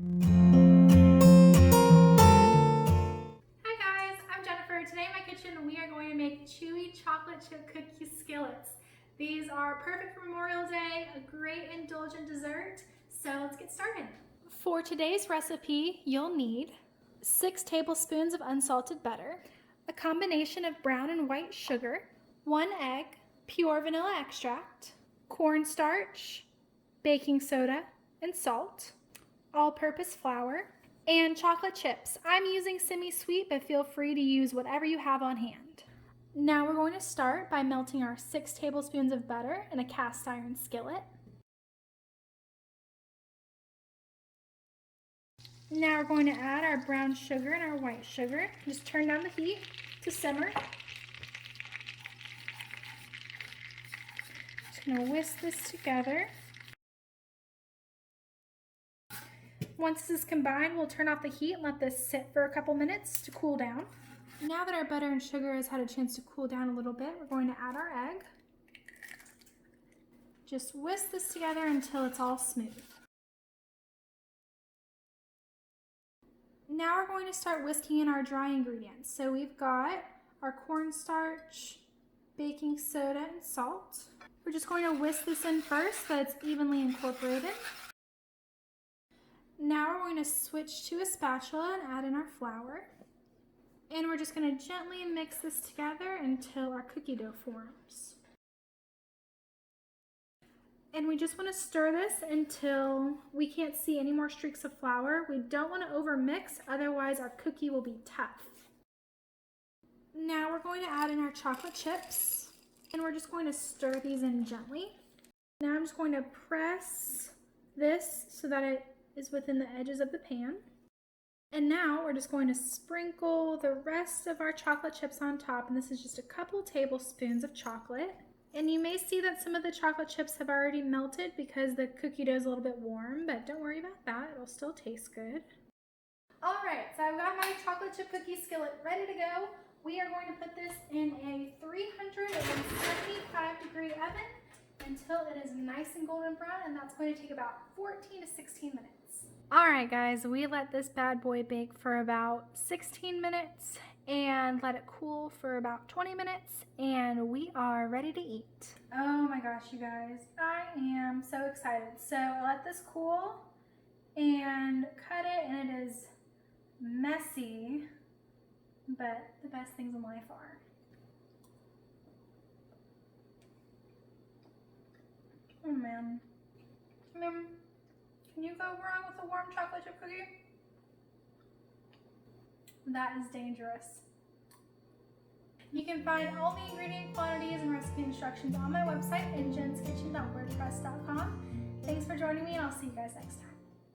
Hi guys, I'm Jennifer. Today in my kitchen we are going to make chewy chocolate chip cookie skillets. These are perfect for Memorial Day, a great indulgent dessert. So let's get started. For today's recipe, you'll need 6 tablespoons of unsalted butter, a combination of brown and white sugar, 1 egg, pure vanilla extract, cornstarch, baking soda, and salt, all-purpose flour, and chocolate chips. I'm using semi-sweet, but feel free to use whatever you have on hand. Now we're going to start by melting our 6 tablespoons of butter in a cast iron skillet. Now we're going to add our brown sugar and our white sugar. Just turn down the heat to simmer. Just going to whisk this together. Once this is combined, we'll turn off the heat and let this sit for a couple minutes to cool down. Now that our butter and sugar has had a chance to cool down a little bit, we're going to add our egg. Just whisk this together until it's all smooth. Now we're going to start whisking in our dry ingredients. So we've got our cornstarch, baking soda, and salt. We're just going to whisk this in first so it's evenly incorporated. Now we're going to switch to a spatula and add in our flour. And we're just going to gently mix this together until our cookie dough forms. And we just want to stir this until we can't see any more streaks of flour. We don't want to overmix, otherwise our cookie will be tough. Now we're going to add in our chocolate chips. And we're just going to stir these in gently. Now I'm just going to press this so that it is within the edges of the pan. And now we're just going to sprinkle the rest of our chocolate chips on top, and this is just a couple tablespoons of chocolate. And you may see that some of the chocolate chips have already melted because the cookie dough is a little bit warm, but don't worry about that, it'll still taste good. Alright, so I've got my chocolate chip cookie skillet ready to go. We are going to put this in a 375 degree oven until it is nice and golden brown, and that's going to take about 14 to 16 minutes. Alright guys, we let this bad boy bake for about 16 minutes and let it cool for about 20 minutes, and we are ready to eat. Oh my gosh, you guys, I am so excited. So I let this cool and cut it, and it is messy, but the best things in life are. Oh man. Can you go wrong with a warm chocolate chip cookie? That is dangerous. You can find all the ingredient quantities and recipe instructions on my website at jenskitchen.wordpress.com. Thanks for joining me, and I'll see you guys next time.